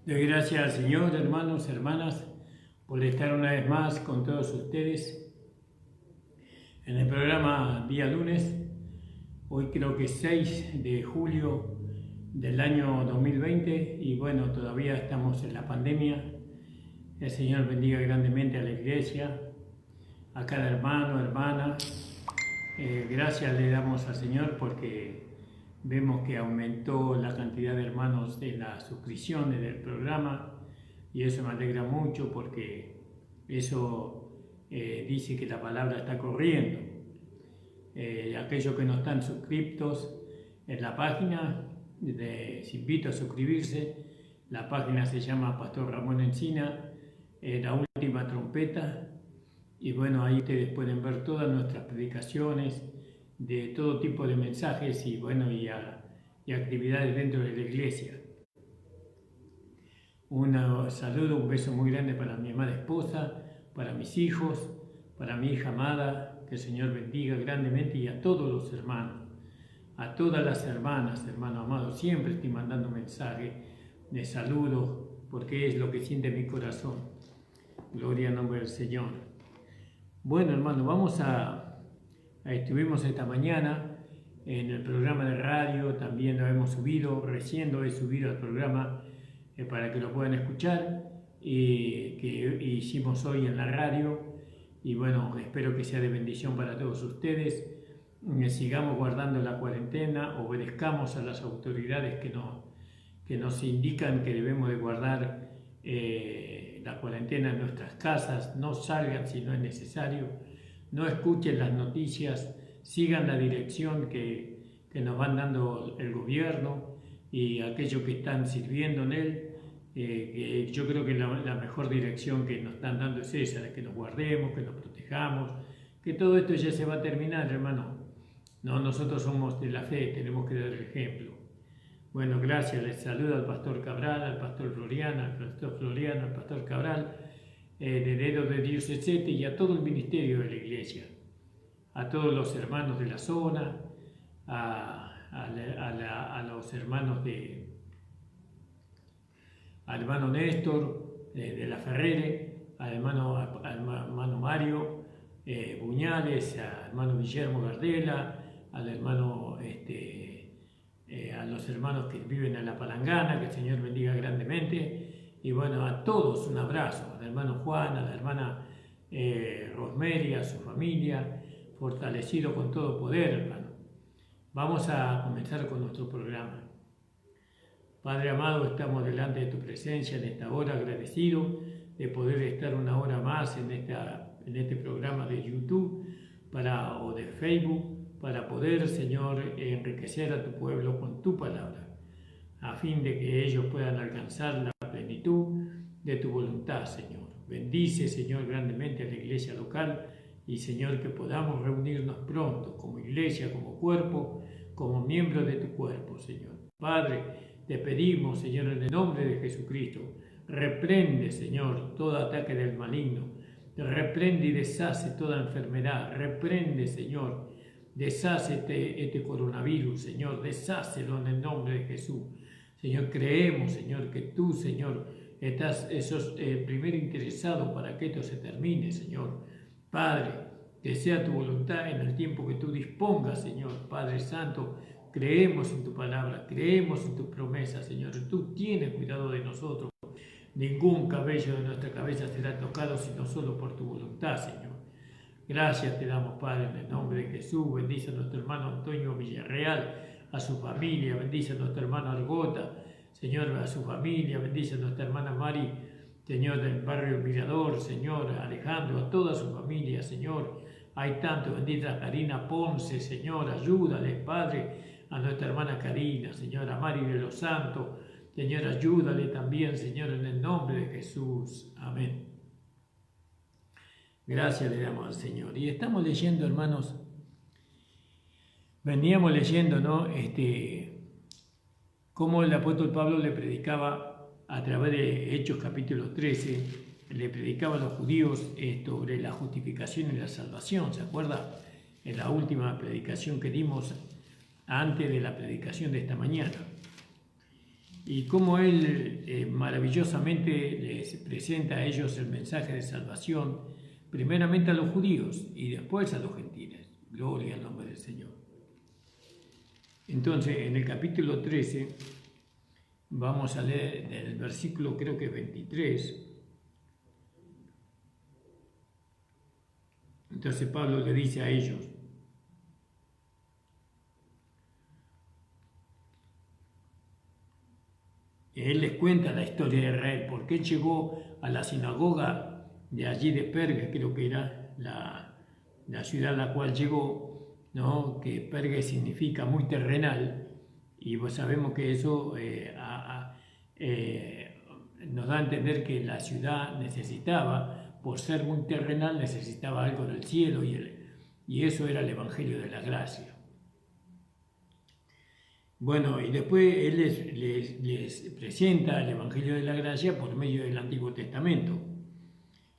Doy gracias al Señor, hermanos, hermanas, por estar una vez más con todos ustedes en el programa día lunes. Hoy creo que es 6 de julio del año 2020 y bueno, todavía estamos en la pandemia. El Señor bendiga grandemente a la iglesia, a cada hermano, hermana. Gracias le damos al Señor porque vemos que aumentó la cantidad de hermanos de las suscripciones del programa y eso me alegra mucho porque eso dice que la palabra está corriendo. Aquellos que no están suscriptos en la página, les invito a suscribirse. La página se llama Pastor Ramón Encina, La Última Trompeta. Y bueno, ahí ustedes pueden ver todas nuestras predicaciones de todo tipo de mensajes y bueno, y actividades dentro de la iglesia. Un saludo, un beso muy grande para mi amada esposa, para mis hijos, para mi hija amada, que el Señor bendiga grandemente, y a todos los hermanos, a todas las hermanas, hermanos amados. Siempre estoy mandando mensajes de saludos porque es lo que siente mi corazón. Gloria al nombre del Señor. Bueno, hermanos, estuvimos esta mañana en el programa de radio, también lo hemos subido, recién lo he subido al programa para que lo puedan escuchar, que hicimos hoy en la radio, y bueno, espero que sea de bendición para todos ustedes. Sigamos guardando la cuarentena, obedezcamos a las autoridades que nos indican que debemos de guardar la cuarentena en nuestras casas, no salgan si no es necesario, no escuchen las noticias, sigan la dirección que nos van dando el gobierno y aquellos que están sirviendo en él. Yo creo que la mejor dirección que nos están dando es esa, de que nos guardemos, que nos protejamos, que todo esto ya se va a terminar, hermano. No, nosotros somos de la fe, tenemos que dar el ejemplo. Bueno, gracias, les saludo al pastor Cabral, al pastor Floriano, al pastor Cabral, heredero de Dios, etc., y a todo el ministerio de la iglesia, a todos los hermanos de la zona, a los hermanos al hermano Néstor de la Ferrere, al hermano Mario Buñales, al hermano Guillermo Gardela, al hermano a los hermanos que viven en la Palangana, que el Señor bendiga grandemente, y bueno, a todos un abrazo, al hermano Juan, a la hermana Rosemary, a su familia, fortalecido con todo poder, hermano. Vamos a comenzar con nuestro programa. Padre amado, estamos delante de tu presencia en esta hora, agradecido de poder estar una hora más en este programa de YouTube o de Facebook, para poder, Señor, enriquecer a tu pueblo con tu palabra, a fin de que ellos puedan alcanzar la plenitud de tu voluntad, Señor. Bendice, Señor, grandemente a la iglesia local y, Señor, que podamos reunirnos pronto como iglesia, como cuerpo, como miembros de tu cuerpo, Señor. Padre, te pedimos, Señor, en el nombre de Jesucristo, reprende, Señor, todo ataque del maligno, reprende y deshace toda enfermedad, reprende, Señor, deshace este coronavirus, Señor, deshácelo en el nombre de Jesús. Señor, creemos, Señor, que tú, Señor, sos el primer interesado para que esto se termine, Señor. Padre, que sea tu voluntad en el tiempo que tú dispongas, Señor. Padre Santo, creemos en tu palabra, creemos en tu promesa, Señor. Tú tienes cuidado de nosotros. Ningún cabello de nuestra cabeza será tocado, sino solo por tu voluntad, Señor. Gracias te damos, Padre, en el nombre de Jesús. Bendice a nuestro hermano Antonio Villarreal, a su familia. Bendice a nuestro hermano Argota, Señor, a su familia. Bendice a nuestra hermana Mari, Señor, del barrio Mirador, Señor, Alejandro, a toda su familia, Señor. Hay tanto, bendita Karina Ponce, Señor, ayúdale, Padre, a nuestra hermana Karina, Señor, a Mari de los Santos, Señor, ayúdale también, Señor, en el nombre de Jesús. Amén. Gracias le damos al Señor. Y estamos leyendo, hermanos, veníamos leyendo, ¿no? Cómo el apóstol Pablo le predicaba a través de Hechos capítulo 13, le predicaba a los judíos sobre la justificación y la salvación. ¿Se acuerda? En la última predicación que dimos antes de la predicación de esta mañana. y cómo Él maravillosamente les presenta a ellos el mensaje de salvación, primeramente a los judíos y después a los gentiles. Gloria al nombre del Señor. Entonces, en el capítulo 13, vamos a leer el versículo, creo que 23. Entonces Pablo le dice a ellos: él les cuenta la historia de Israel, porque él llegó a la sinagoga de allí de Pergue, creo que era la ciudad a la cual llegó, ¿no? Que Pergue significa muy terrenal, y pues sabemos que eso nos da a entender que la ciudad necesitaba, por ser muy terrenal, necesitaba algo del cielo, y eso era el Evangelio de la Gracia. Bueno, y después él les presenta el Evangelio de la Gracia por medio del Antiguo Testamento.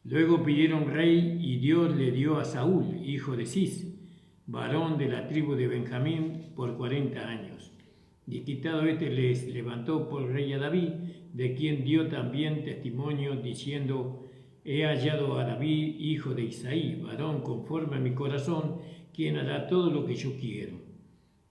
Luego pidieron rey y Dios le dio a Saúl, hijo de Cis, varón de la tribu de Benjamín, por 40 años. Y quitado este les levantó por rey a David, de quien dio también testimonio diciendo: he hallado a David, hijo de Isaí, varón conforme a mi corazón, quien hará todo lo que yo quiero.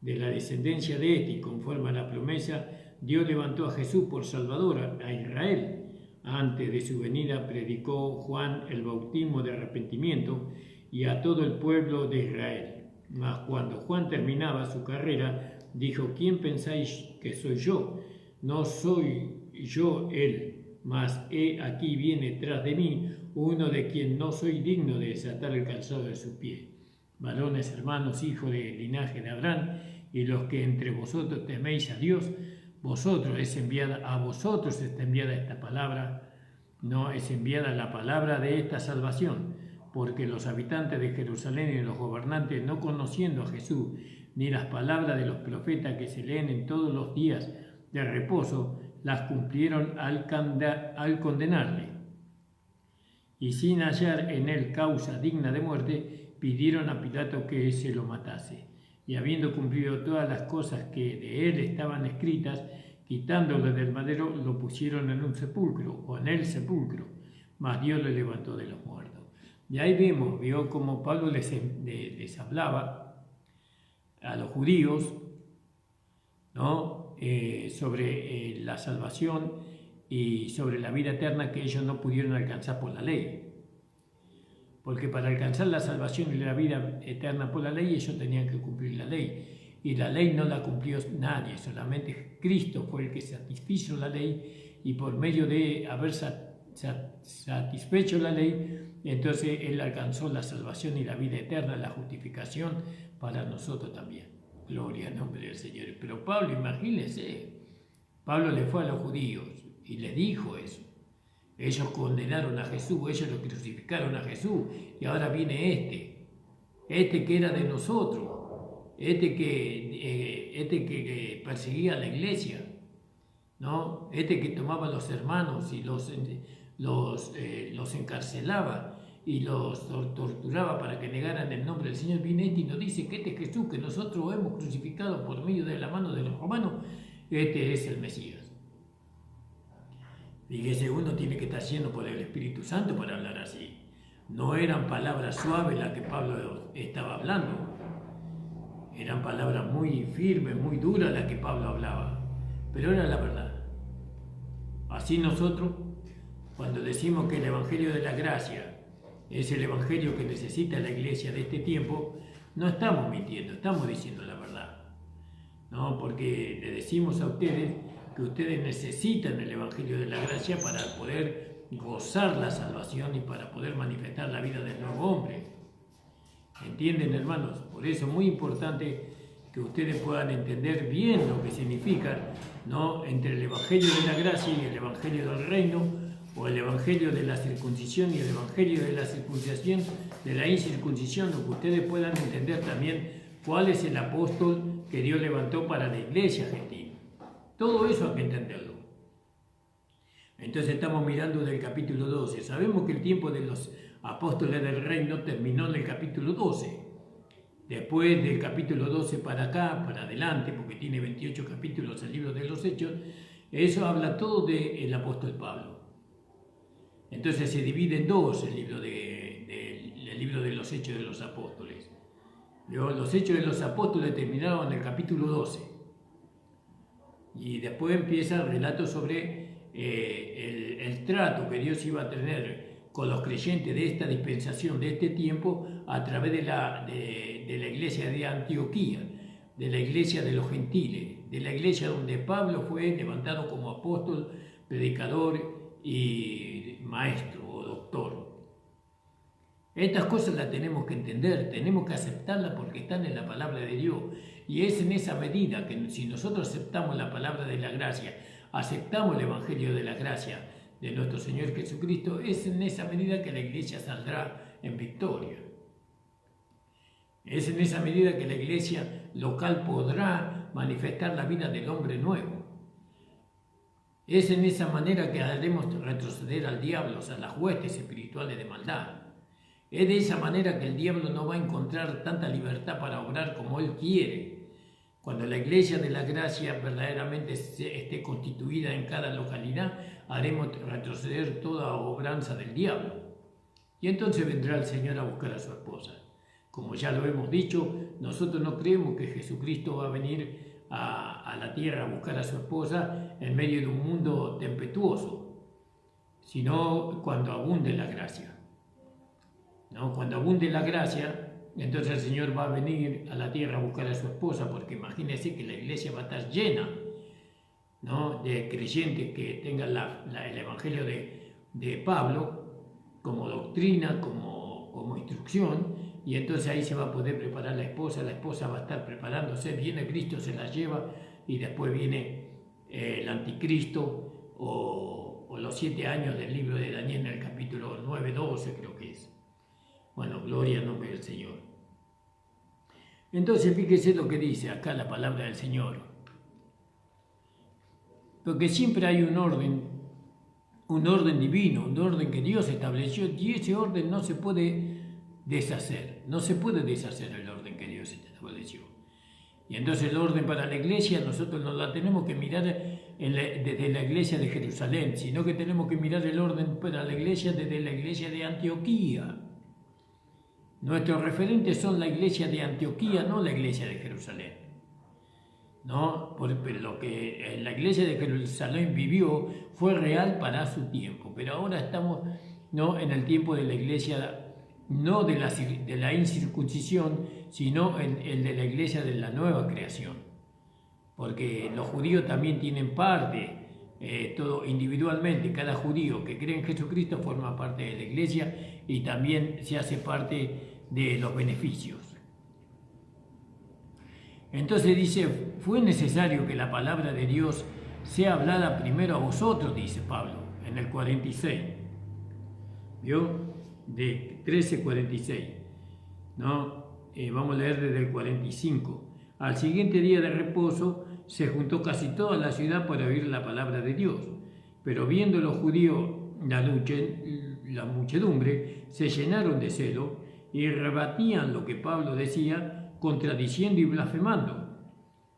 De la descendencia de este, conforme a la promesa, Dios levantó a Jesús por Salvador a Israel. Antes de su venida predicó Juan el bautismo de arrepentimiento y a todo el pueblo de Israel. Mas cuando Juan terminaba su carrera, dijo: ¿quién pensáis que soy yo? No soy yo él, mas he aquí viene tras de mí uno de quien no soy digno de desatar el calzado de su pie. Varones, hermanos, hijos del linaje de Abraham, y los que entre vosotros teméis a Dios, a vosotros está enviada esta palabra, no es enviada la palabra de esta salvación, porque los habitantes de Jerusalén y los gobernantes, no conociendo a Jesús, ni las palabras de los profetas que se leen en todos los días de reposo, las cumplieron al condenarle. Y sin hallar en él causa digna de muerte, pidieron a Pilato que se lo matase. Y habiendo cumplido todas las cosas que de él estaban escritas, quitándolo del madero, lo pusieron en un sepulcro, o en el sepulcro, mas Dios lo levantó de los muertos. Y ahí vio como Pablo les hablaba a los judíos, ¿no? Sobre la salvación y sobre la vida eterna que ellos no pudieron alcanzar por la ley. Porque para alcanzar la salvación y la vida eterna por la ley, ellos tenían que cumplir la ley. Y la ley no la cumplió nadie, solamente Cristo fue el que satisfizo la ley, y por medio de haber satisfecho la ley, entonces Él alcanzó la salvación y la vida eterna, la justificación para nosotros también. Gloria al nombre del Señor. Pero Pablo, imagínense, Pablo le fue a los judíos y les dijo eso. Ellos condenaron a Jesús, ellos lo crucificaron a Jesús, y ahora viene este que era de nosotros, este que perseguía a la iglesia, ¿no? Este que tomaba a los hermanos y los encarcelaba y los torturaba para que negaran el nombre del Señor. Viene y nos dice que este Jesús que nosotros hemos crucificado por medio de la mano de los romanos, este es el Mesías. Fíjese, uno tiene que estar lleno por el Espíritu Santo para hablar así. No eran palabras suaves las que Pablo estaba hablando. Eran palabras muy firmes, muy duras las que Pablo hablaba. Pero era la verdad. Así nosotros, cuando decimos que el Evangelio de la Gracia es el Evangelio que necesita la iglesia de este tiempo, no estamos mintiendo, estamos diciendo la verdad. ¿No? Porque le decimos a ustedes que ustedes necesitan el Evangelio de la Gracia para poder gozar la salvación y para poder manifestar la vida del nuevo hombre. ¿Entienden, hermanos? Por eso es muy importante que ustedes puedan entender bien lo que significa, ¿no?, entre el Evangelio de la Gracia y el Evangelio del Reino, o el Evangelio de la circuncisión y el Evangelio de la circuncisión, de la incircuncisión, o que ustedes puedan entender también cuál es el apóstol que Dios levantó para la iglesia gentil. Todo eso hay que entenderlo. Entonces estamos mirando del capítulo 12. Sabemos que el tiempo de los apóstoles del reino terminó en el capítulo 12. Después del capítulo 12 para acá, para adelante, porque tiene 28 capítulos el libro de los Hechos, Eso habla todo del apóstol Pablo. Entonces se divide en dos el libro de los Hechos de los Apóstoles. Los Hechos de los Apóstoles terminaron en el capítulo 12. Y después empieza el relato sobre el trato que Dios iba a tener con los creyentes de esta dispensación, de este tiempo, a través de la iglesia de Antioquía, de la iglesia de los gentiles, de la iglesia donde Pablo fue levantado como apóstol, predicador y maestro o doctor. Estas cosas las tenemos que entender, tenemos que aceptarlas porque están en la palabra de Dios. Y es en esa medida que si nosotros aceptamos la palabra de la gracia, aceptamos el evangelio de la gracia de nuestro Señor Jesucristo, es en esa medida que la iglesia saldrá en victoria. Es en esa medida que la iglesia local podrá manifestar la vida del hombre nuevo. Es en esa manera que haremos retroceder al diablo, a las huestes espirituales de maldad. Es de esa manera que el diablo no va a encontrar tanta libertad para obrar como él quiere. Cuando la iglesia de la gracia verdaderamente esté constituida en cada localidad, haremos retroceder toda obranza del diablo. Y entonces vendrá el Señor a buscar a su esposa. Como ya lo hemos dicho, nosotros no creemos que Jesucristo va a venir a la tierra a buscar a su esposa en medio de un mundo tempestuoso, sino cuando abunde la gracia. ¿No? Cuando abunde la gracia, entonces el Señor va a venir a la tierra a buscar a su esposa, porque imagínense que la iglesia va a estar llena, ¿no?, de creyentes que tengan el evangelio de Pablo como doctrina, como instrucción, y entonces ahí se va a poder preparar la esposa va a estar preparándose, viene Cristo, se la lleva, y después viene el anticristo, o los 7 años del libro de Daniel en el capítulo 9, 12 creo que es. Bueno, gloria al nombre del Señor. Entonces fíjese lo que dice acá la palabra del Señor. Porque siempre hay un orden divino, un orden que Dios estableció, y ese orden no se puede deshacer. No se puede deshacer el orden que Dios estableció. Y entonces el orden para la iglesia nosotros no la tenemos que mirar desde la iglesia de Jerusalén, sino que tenemos que mirar el orden para la iglesia desde la iglesia de Antioquía. Nuestros referentes son la iglesia de Antioquía, no la iglesia de Jerusalén. ¿No? Pero lo que la iglesia de Jerusalén vivió fue real para su tiempo, pero ahora estamos, ¿no?, en el tiempo de la iglesia, no de la incircuncisión, sino en el de la iglesia de la nueva creación. Porque los judíos también tienen parte, todo individualmente, cada judío que cree en Jesucristo forma parte de la iglesia y también se hace parte de los beneficios. Entonces dice, fue necesario que la palabra de Dios sea hablada primero a vosotros, dice Pablo, en el 46. ¿Vio? De 13:46. ¿No? Vamos a leer desde el 45. Al siguiente día de reposo se juntó casi toda la ciudad para oír la palabra de Dios. Pero viendo los judíos la muchedumbre, se llenaron de celo y rebatían lo que Pablo decía, contradiciendo y blasfemando.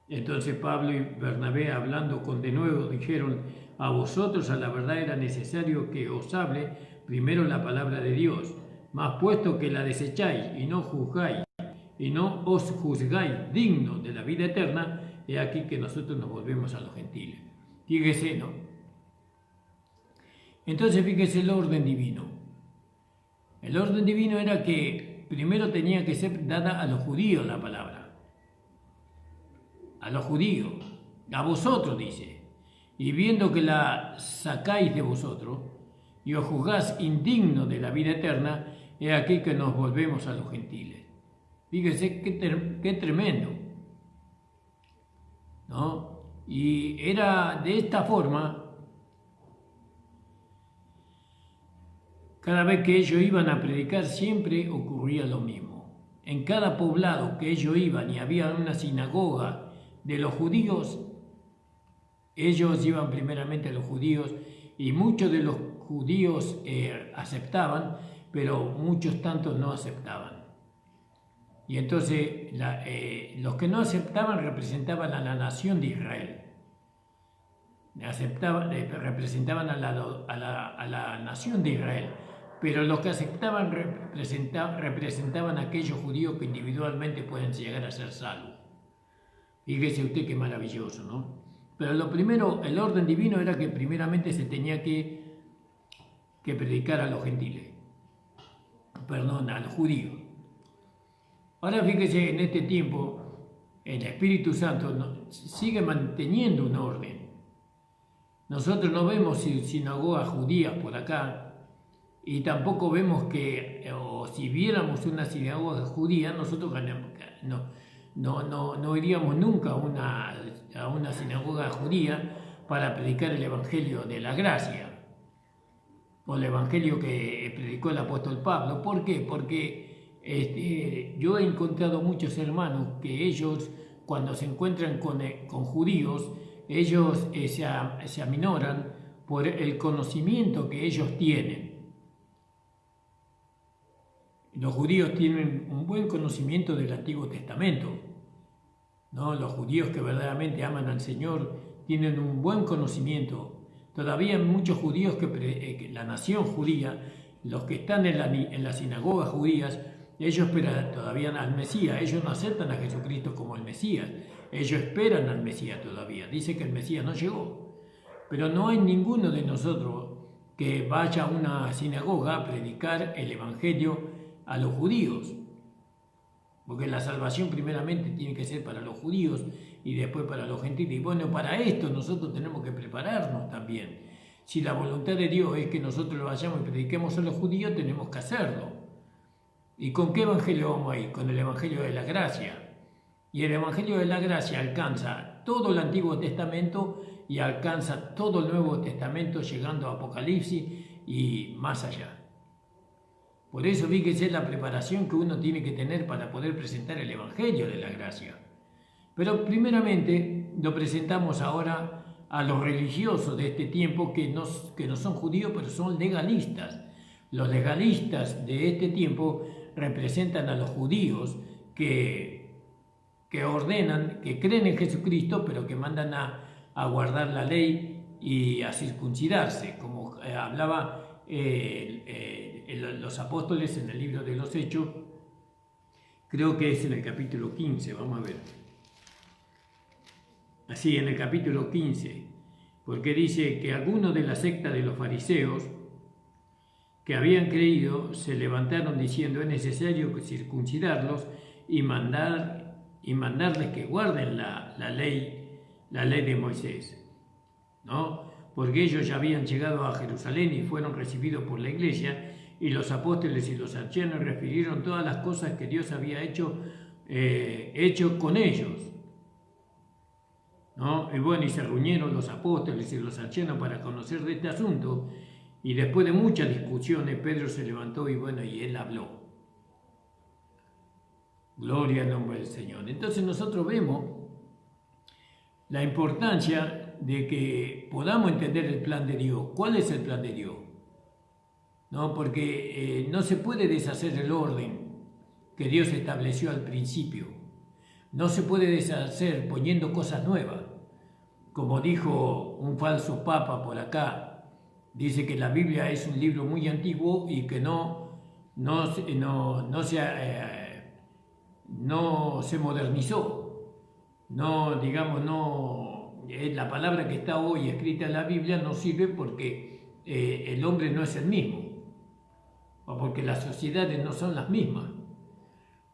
Entonces Pablo y Bernabé, hablando con denuedo, dijeron: a vosotros a la verdad era necesario que os hable primero la palabra de Dios, mas puesto que la desecháis y no os juzgáis dignos de la vida eterna, he aquí que nosotros nos volvemos a los gentiles. Fíjese, ¿no? Entonces fíjese el orden divino. El orden divino era que primero tenía que ser dada a los judíos la palabra. A los judíos. A vosotros, dice. Y viendo que la sacáis de vosotros y os juzgáis indignos de la vida eterna, he aquí que nos volvemos a los gentiles. Fíjese qué tremendo, ¿no? Y era de esta forma. Cada vez que ellos iban a predicar siempre ocurría lo mismo. En cada poblado que ellos iban y había una sinagoga de los judíos, ellos iban primeramente a los judíos y muchos de los judíos aceptaban, pero muchos tantos no aceptaban. Y entonces los que no aceptaban representaban a la nación de Israel. representaban a la nación de Israel, pero los que aceptaban representaban a aquellos judíos que individualmente pueden llegar a ser salvos. Fíjese usted qué maravilloso, ¿no? Pero lo primero, el orden divino era que primeramente se tenía que predicar a los gentiles, perdón, a los judíos. Ahora fíjese, en este tiempo, el Espíritu Santo sigue manteniendo un orden. Nosotros no vemos sinagogas judías por acá y tampoco vemos o si viéramos una sinagoga judía, nosotros no iríamos nunca a una sinagoga judía para predicar el Evangelio de la gracia o el Evangelio que predicó el apóstol Pablo. ¿Por qué? Porque yo he encontrado muchos hermanos que ellos, cuando se encuentran con judíos, ellos se aminoran por el conocimiento que ellos tienen. Los judíos tienen un buen conocimiento del Antiguo Testamento, ¿no? Los judíos que verdaderamente aman al Señor tienen un buen conocimiento. Todavía hay muchos judíos que la nación judía, los que están en las sinagogas judías, ellos esperan todavía al Mesías. Ellos no aceptan a Jesucristo como el Mesías. Ellos esperan al Mesías todavía. Dice que el Mesías no llegó. Pero no hay ninguno de nosotros que vaya a una sinagoga a predicar el Evangelio a los judíos. Porque la salvación primeramente tiene que ser para los judíos y después para los gentiles. Y bueno, para esto nosotros tenemos que prepararnos también. Si la voluntad de Dios es que nosotros lo vayamos y prediquemos a los judíos, tenemos que hacerlo. ¿Y con qué evangelio vamos a ir? Con el evangelio de la gracia. Y el evangelio de la gracia alcanza todo el Antiguo Testamento y alcanza todo el Nuevo Testamento, llegando a Apocalipsis y más allá. Por eso fíjese la preparación que uno tiene que tener para poder presentar el evangelio de la gracia. Pero primeramente lo presentamos ahora a los religiosos de este tiempo que no son judíos, pero son legalistas. Los legalistas de este tiempo representan a los judíos que ordenan, que creen en Jesucristo, pero que mandan a guardar la ley y a circuncidarse, como hablaba los apóstoles en el libro de los Hechos. Creo que es en el capítulo 15, vamos a ver. Así, en el capítulo 15, porque dice que algunos de la secta de los fariseos que habían creído se levantaron diciendo: es necesario circuncidarlos y mandarles que guarden la ley de Moisés, ¿no? Porque ellos ya habían llegado a Jerusalén y fueron recibidos por la iglesia, y los apóstoles y los ancianos refirieron todas las cosas que Dios había hecho con ellos, ¿no? Y bueno, y se reunieron los apóstoles y los ancianos para conocer de este asunto, y después de muchas discusiones, Pedro se levantó y él habló. Gloria al nombre del Señor. Entonces nosotros vemos la importancia de que podamos entender el plan de Dios. ¿Cuál es el plan de Dios? ¿No? Porque no se puede deshacer el orden que Dios estableció al principio. No se puede deshacer poniendo cosas nuevas. Como dijo un falso papa por acá, dice que la Biblia es un libro muy antiguo y que no se modernizó. La palabra que está hoy escrita en la Biblia no sirve porque el hombre no es el mismo, o porque las sociedades no son las mismas.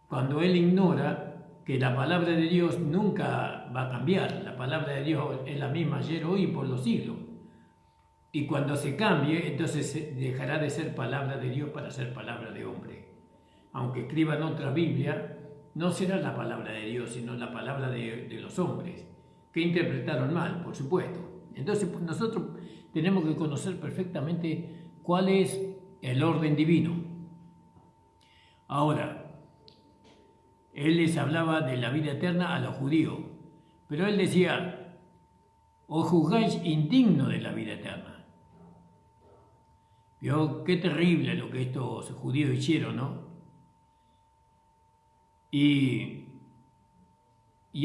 Cuando él ignora que la palabra de Dios nunca va a cambiar, la palabra de Dios es la misma ayer, hoy y por los siglos. Y cuando se cambie, entonces dejará de ser palabra de Dios para ser palabra de hombre. Aunque escriban otra Biblia, no será la palabra de Dios, sino la palabra de los hombres, que interpretaron mal, por supuesto. Entonces nosotros tenemos que conocer perfectamente cuál es el orden divino. Ahora, él les hablaba de la vida eterna a los judíos, pero él decía: os juzgáis indigno de la vida eterna. ¿Vio? Qué terrible lo que estos judíos hicieron, ¿no? Y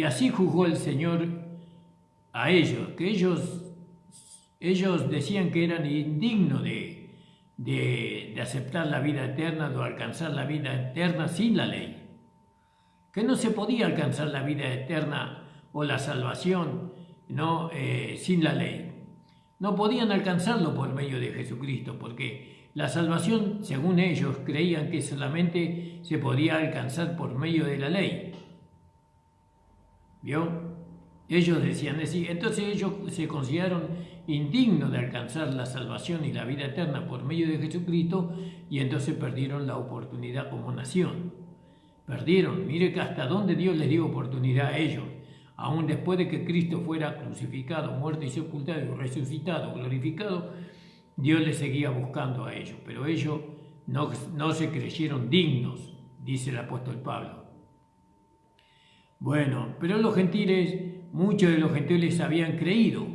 así juzgó el Señor a ellos, que ellos ellos decían que eran indignos de aceptar la vida eterna, de alcanzar la vida eterna sin la ley. Que no se podía alcanzar la vida eterna o la salvación, ¿no? Sin la ley. No podían alcanzarlo por medio de Jesucristo, porque la salvación, según ellos, creían que solamente se podía alcanzar por medio de la ley. ¿Vio? Ellos decían así, entonces ellos se consideraron indignos de alcanzar la salvación y la vida eterna por medio de Jesucristo, y entonces perdieron la oportunidad como nación. Perdieron, mire que hasta dónde Dios les dio oportunidad a ellos. Aún después de que Cristo fuera crucificado, muerto y sepultado, resucitado, glorificado, Dios les seguía buscando a ellos, pero ellos no se creyeron dignos, dice el apóstol Pablo. Bueno, pero los gentiles, muchos de los gentiles habían creído,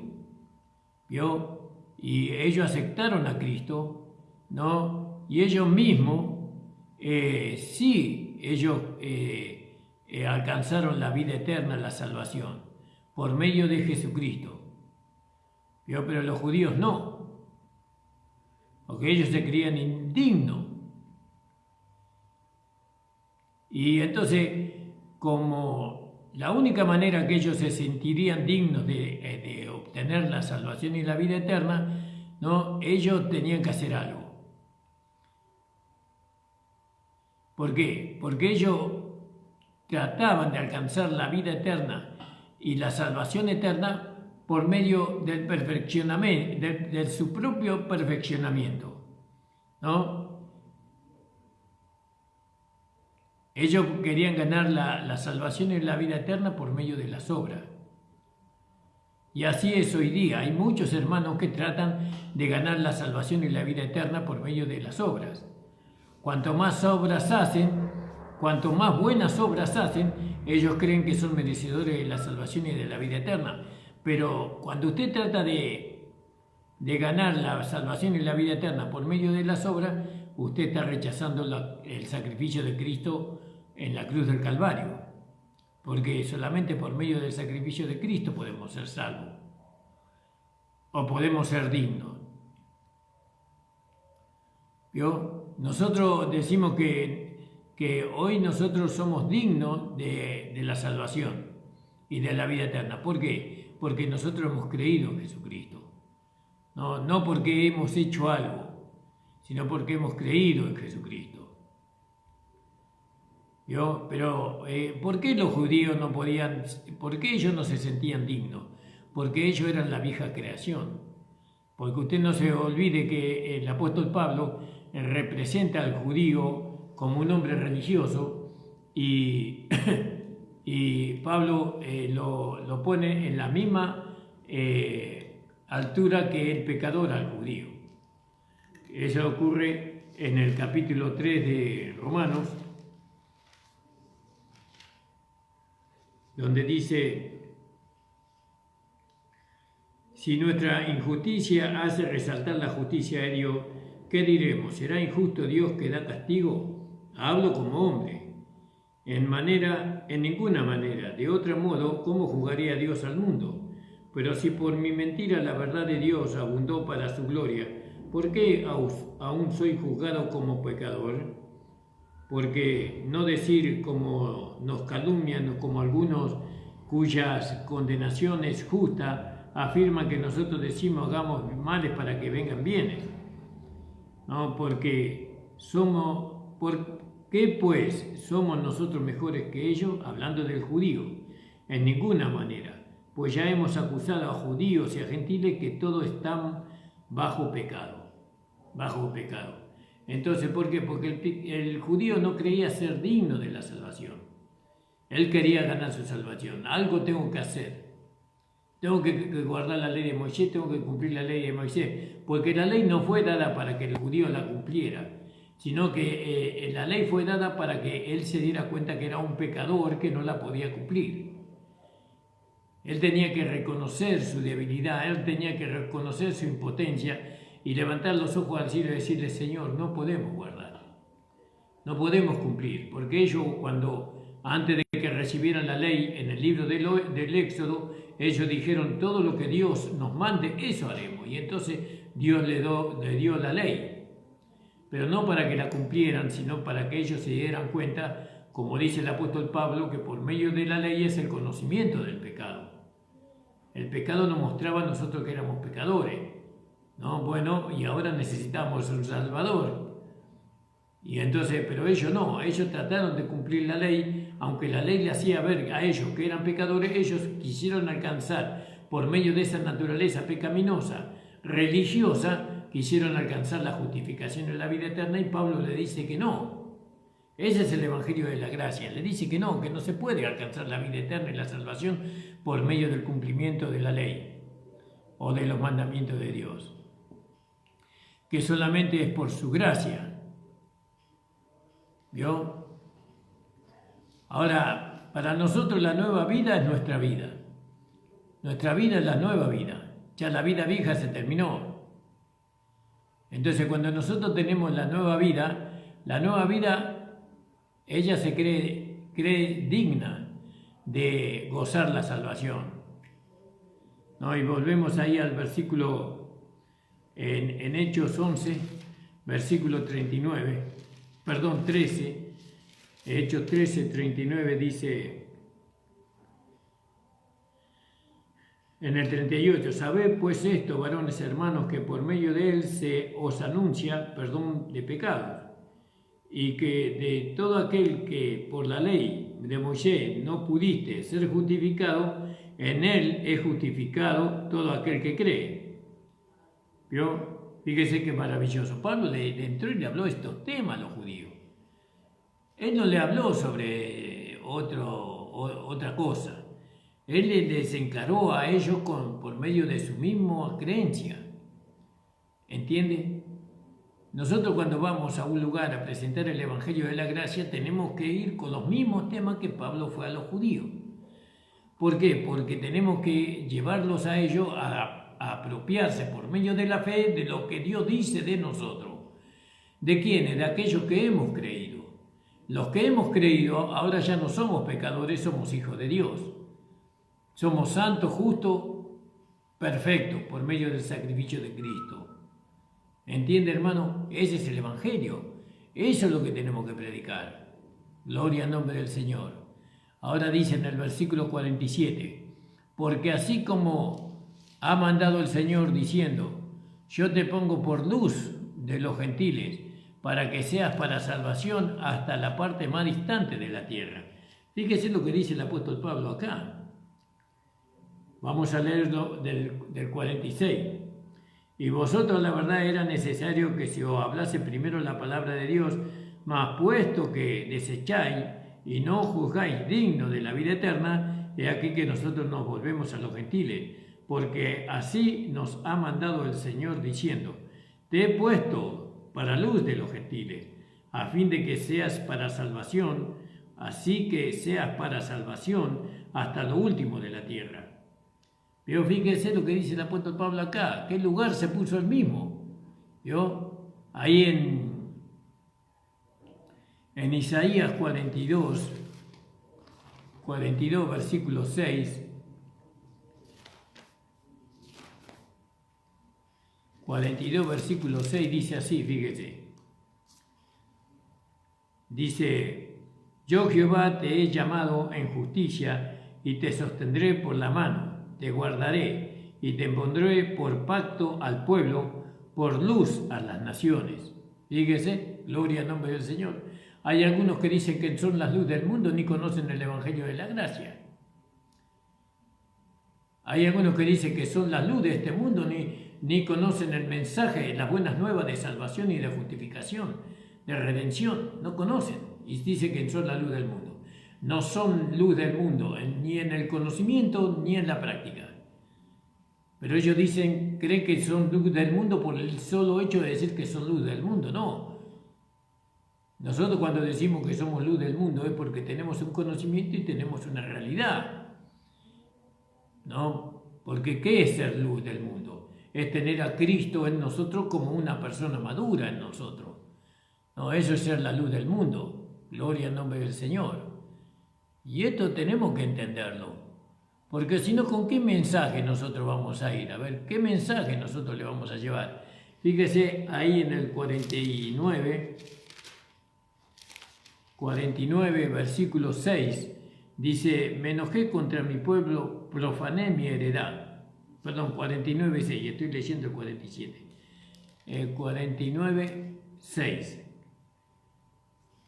¿vio? Y ellos aceptaron a Cristo, ¿no? Y ellos mismos, ellos alcanzaron la vida eterna, la salvación, por medio de Jesucristo. ¿Vio? Pero los judíos no, porque ellos se creían indignos. Y entonces, como la única manera que ellos se sentirían dignos de obtener la salvación y la vida eterna, ¿no? Ellos tenían que hacer algo. ¿Por qué? Porque ellos trataban de alcanzar la vida eterna y la salvación eterna por medio del perfeccionamiento, de su propio perfeccionamiento, ¿no? Ellos querían ganar la salvación y la vida eterna por medio de las obras. Y así es hoy día. Hay muchos hermanos que tratan de ganar la salvación y la vida eterna por medio de las obras. Cuanto más obras hacen, cuanto más buenas obras hacen, ellos creen que son merecedores de la salvación y de la vida eterna. Pero cuando usted trata de ganar la salvación y la vida eterna por medio de las obras, usted está rechazando el sacrificio de Cristo en la cruz del Calvario, porque solamente por medio del sacrificio de Cristo podemos ser salvos o podemos ser dignos. ¿Vio? Nosotros decimos que hoy nosotros somos dignos de la salvación y de la vida eterna. ¿Por qué? Porque nosotros hemos creído en Jesucristo. No porque hemos hecho algo, sino porque hemos creído en Jesucristo. ¿Vio? Pero, ¿por qué los judíos no podían, por qué ellos no se sentían dignos? Porque ellos eran la vieja creación. Porque usted no se olvide que el apóstol Pablo representa al judío como un hombre religioso y, y Pablo lo pone en la misma altura que el pecador al judío. Eso ocurre en el capítulo 3 de Romanos, donde dice: si nuestra injusticia hace resaltar la justicia de Dios, ¿qué diremos? ¿Será injusto Dios que da castigo? Hablo como hombre. En ninguna manera. De otro modo, ¿cómo juzgaría Dios al mundo? Pero si por mi mentira la verdad de Dios abundó para su gloria, ¿por qué aún soy juzgado como pecador? Porque no decir como nos calumnian, como algunos cuyas condenación es justa, afirman que nosotros decimos hagamos males para que vengan bienes. ¿No? ¿Por qué pues somos nosotros mejores que ellos? Hablando del judío, en ninguna manera, pues ya hemos acusado a judíos y a gentiles que todos están bajo pecado. Entonces, ¿por qué? Porque el judío no creía ser digno de la salvación. Él quería ganar su salvación. Algo tengo que hacer. Tengo que guardar la ley de Moisés, tengo que cumplir la ley de Moisés. Porque la ley no fue dada para que el judío la cumpliera, sino que la ley fue dada para que él se diera cuenta que era un pecador que no la podía cumplir. Él tenía que reconocer su debilidad, él tenía que reconocer su impotencia y levantar los ojos al cielo y decirle: Señor, no podemos guardar, no podemos cumplir, porque ellos antes de que recibieran la ley en el libro del Éxodo, ellos dijeron, todo lo que Dios nos mande, eso haremos. Y entonces Dios le dio la ley, pero no para que la cumplieran, sino para que ellos se dieran cuenta, como dice el apóstol Pablo, que por medio de la ley es el conocimiento del pecado. El pecado nos mostraba a nosotros que éramos pecadores, ¿no? Bueno, y ahora necesitamos un Salvador. Y entonces, pero ellos no, ellos trataron de cumplir la ley, aunque la ley le hacía ver a ellos que eran pecadores, ellos quisieron alcanzar, por medio de esa naturaleza pecaminosa, religiosa, quisieron alcanzar la justificación en la vida eterna, y Pablo le dice que no. Ese es el Evangelio de la Gracia, le dice que no se puede alcanzar la vida eterna y la salvación por medio del cumplimiento de la ley o de los mandamientos de Dios, que solamente es por su gracia. ¿Vio? Ahora, para nosotros la nueva vida es nuestra vida. Nuestra vida es la nueva vida. Ya la vida vieja se terminó. Entonces, cuando nosotros tenemos la nueva vida, ella se cree digna de gozar la salvación, ¿no? Y volvemos ahí al versículo, en Hechos 11, versículo 13, Hechos 13, 39 dice, en el 38, sabed pues esto, varones hermanos, que por medio de él se os anuncia perdón de pecados, y que de todo aquel que por la ley de Moisés no pudiste ser justificado, en él es justificado todo aquel que cree. ¿Vio? Fíjese qué maravilloso. Pablo le entró y le habló estos temas a los judíos. Él no le habló sobre otra cosa. Él les encaró a ellos por medio de su misma creencia. ¿Entiende? Nosotros cuando vamos a un lugar a presentar el Evangelio de la Gracia tenemos que ir con los mismos temas que Pablo fue a los judíos. ¿Por qué? Porque tenemos que llevarlos a ellos a apropiarse por medio de la fe de lo que Dios dice de nosotros. ¿De quiénes? De aquellos que hemos creído. Los que hemos creído ahora ya no somos pecadores, somos hijos de Dios. Somos santos, justos, perfectos por medio del sacrificio de Cristo. ¿Entiende, hermano? Ese es el Evangelio. Eso es lo que tenemos que predicar. Gloria al nombre del Señor. Ahora dice en el versículo 47, porque así como ha mandado el Señor diciendo, yo te pongo por luz de los gentiles, para que seas para salvación hasta la parte más distante de la tierra. Fíjese lo que dice el apóstol Pablo acá. Vamos a leerlo del 46. Y vosotros la verdad era necesario que se os hablase primero la palabra de Dios, mas puesto que desecháis y no juzgáis digno de la vida eterna, he aquí que nosotros nos volvemos a los gentiles, porque así nos ha mandado el Señor diciendo, te he puesto para luz de los gentiles, a fin de que seas para salvación, así que seas para salvación hasta lo último de la tierra. Pero fíjense lo que dice el apóstol Pablo acá, ¿qué lugar se puso él mismo? ¿Vio? Ahí en Isaías 42, versículo 6, 42, versículo 6 dice así, fíjese. Dice, yo Jehová te he llamado en justicia y te sostendré por la mano. Te guardaré y te pondré por pacto al pueblo, por luz a las naciones. Fíjese, gloria al nombre del Señor. Hay algunos que dicen que son la luz del mundo, ni conocen el Evangelio de la Gracia. Hay algunos que dicen que son la luz de este mundo, ni conocen el mensaje, las buenas nuevas de salvación y de justificación, de redención. No conocen y dicen que son la luz del mundo. No son luz del mundo, ni en el conocimiento ni en la práctica. Pero ellos creen que son luz del mundo por el solo hecho de decir que son luz del mundo. No. Nosotros cuando decimos que somos luz del mundo es porque tenemos un conocimiento y tenemos una realidad. ¿No? Porque ¿qué es ser luz del mundo? Es tener a Cristo en nosotros como una persona madura en nosotros. No, eso es ser la luz del mundo. Gloria al nombre del Señor. Y esto tenemos que entenderlo, Porque si no, ¿con qué mensaje nosotros vamos a ir? A ver, ¿qué mensaje nosotros le vamos a llevar? Fíjese ahí en el 49, versículo 6, dice, me enojé contra mi pueblo, profané mi heredad. Perdón, 49, 6, estoy leyendo el 47. 49, 6.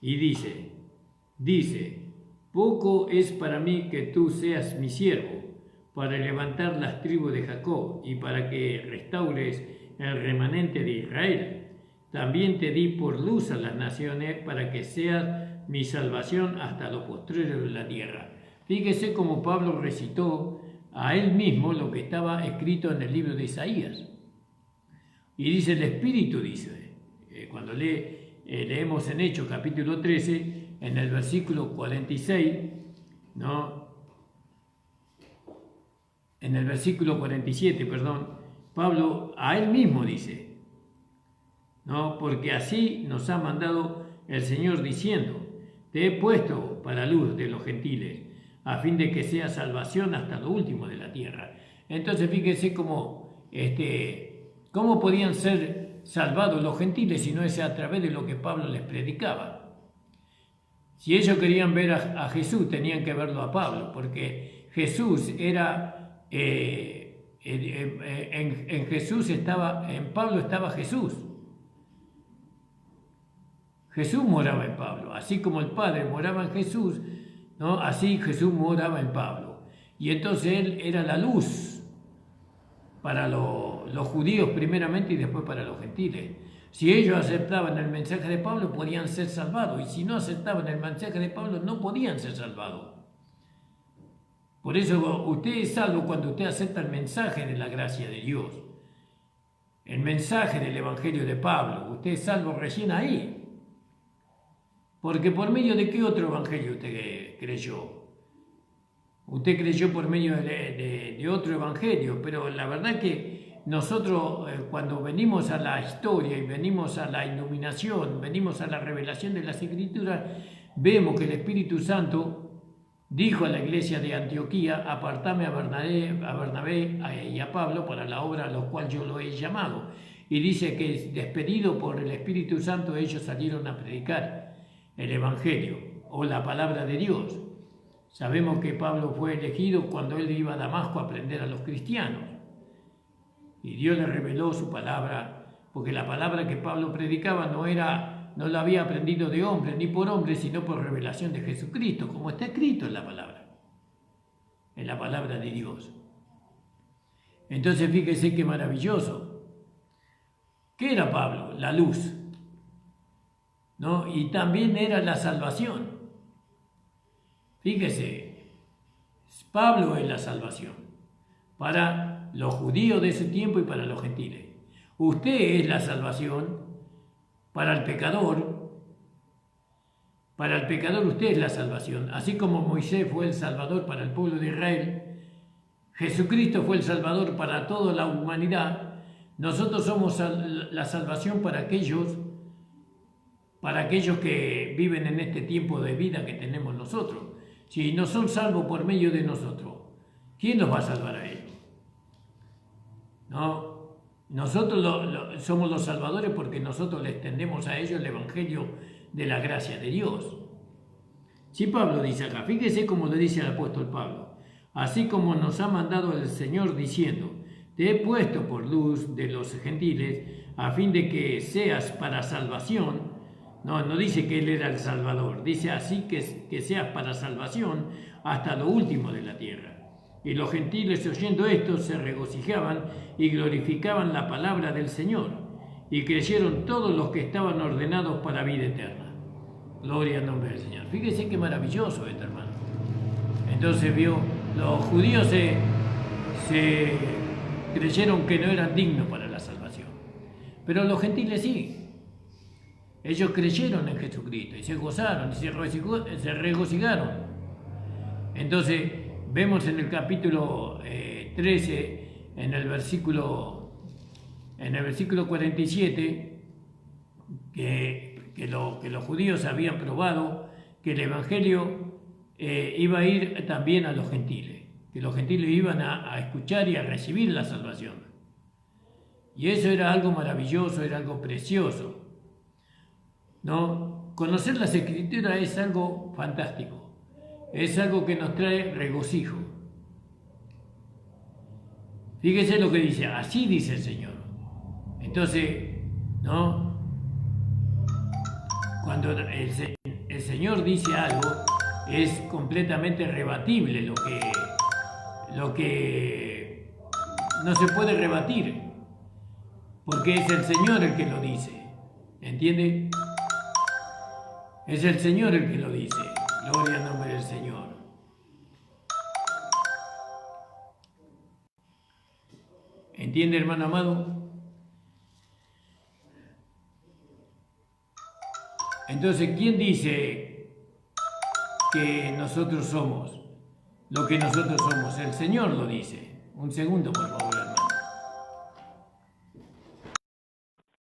Y dice, poco es para mí que tú seas mi siervo, para levantar las tribus de Jacob y para que restaures el remanente de Israel. También te di por luz a las naciones para que seas mi salvación hasta lo postrero de la tierra. Fíjese cómo Pablo recitó a él mismo lo que estaba escrito en el libro de Isaías. Y dice el Espíritu, cuando leemos en Hechos capítulo 13, en el versículo 46, ¿no? En el versículo 47, perdón, Pablo a él mismo dice, ¿no? Porque así nos ha mandado el Señor diciendo, te he puesto para luz de los gentiles, a fin de que sea salvación hasta lo último de la tierra. Entonces fíjense cómo podían ser salvados los gentiles si no es a través de lo que Pablo les predicaba. Si ellos querían ver a Jesús, tenían que verlo a Pablo, porque Jesús era, en Jesús estaba, en Pablo estaba Jesús. Jesús moraba en Pablo, así como el Padre moraba en Jesús, ¿no? Así Jesús moraba en Pablo. Y entonces él era la luz para los judíos primeramente y después para los gentiles. Si ellos aceptaban el mensaje de Pablo, podían ser salvados, y si no aceptaban el mensaje de Pablo, no podían ser salvados. Por eso usted es salvo cuando usted acepta el mensaje de la gracia de Dios, el mensaje del Evangelio de Pablo. Usted es salvo recién ahí. Porque ¿por medio de qué otro evangelio usted creyó? Usted creyó por medio de otro evangelio, pero la verdad que nosotros cuando venimos a la historia y venimos a la iluminación, venimos a la revelación de las Escrituras, vemos que el Espíritu Santo dijo a la iglesia de Antioquía, apartame a Bernabé y a Pablo para la obra a la cual yo lo he llamado. Y dice que despedido por el Espíritu Santo ellos salieron a predicar el Evangelio o la palabra de Dios. Sabemos que Pablo fue elegido cuando él iba a Damasco a aprender a los cristianos. Y Dios le reveló su palabra, porque la palabra que Pablo predicaba no la había aprendido de hombre, ni por hombre, sino por revelación de Jesucristo, como está escrito en la palabra de Dios. Entonces fíjese qué maravilloso. ¿Qué era Pablo? La luz, ¿no? Y también era la salvación. Fíjese, Pablo es la salvación para los judíos de ese tiempo y para los gentiles. Usted es la salvación para el pecador. Para el pecador usted es la salvación. Así como Moisés fue el salvador para el pueblo de Israel, Jesucristo fue el salvador para toda la humanidad. Nosotros somos la salvación para aquellos que viven en este tiempo de vida que tenemos nosotros. Si no son salvos por medio de nosotros, ¿quién los va a salvar a ellos? No, nosotros somos los salvadores porque nosotros les tendemos a ellos el Evangelio de la gracia de Dios. Si Pablo dice acá, fíjese cómo le dice el apóstol Pablo, así como nos ha mandado el Señor diciendo, te he puesto por luz de los gentiles a fin de que seas para salvación. No dice que Él era el Salvador, dice así que seas para salvación hasta lo último de la tierra. Y los gentiles oyendo esto se regocijaban y glorificaban la palabra del Señor, y creyeron todos los que estaban ordenados para vida eterna. Gloria al nombre del Señor. Fíjese qué maravilloso esto, hermano. Entonces los judíos se creyeron que no eran dignos para la salvación, pero los gentiles sí. Ellos creyeron en Jesucristo y se gozaron y se regocijaron. Entonces, vemos en el capítulo 13, en el versículo 47, que los judíos habían probado que el Evangelio iba a ir también a los gentiles, que los gentiles iban a escuchar y a recibir la salvación. Y eso era algo maravilloso, era algo precioso, ¿no? Conocer las Escrituras es algo fantástico, es algo que nos trae regocijo. Fíjese lo que dice, así dice el Señor. Entonces, ¿no? Cuando el Señor dice algo, es completamente rebatible lo que no se puede rebatir, porque es el Señor el que lo dice, ¿entiende? Es el Señor el que lo dice, gloria al nombre del Señor. ¿Entiende, hermano amado? Entonces, ¿quién dice que nosotros somos lo que nosotros somos? El Señor lo dice. Un segundo, por favor.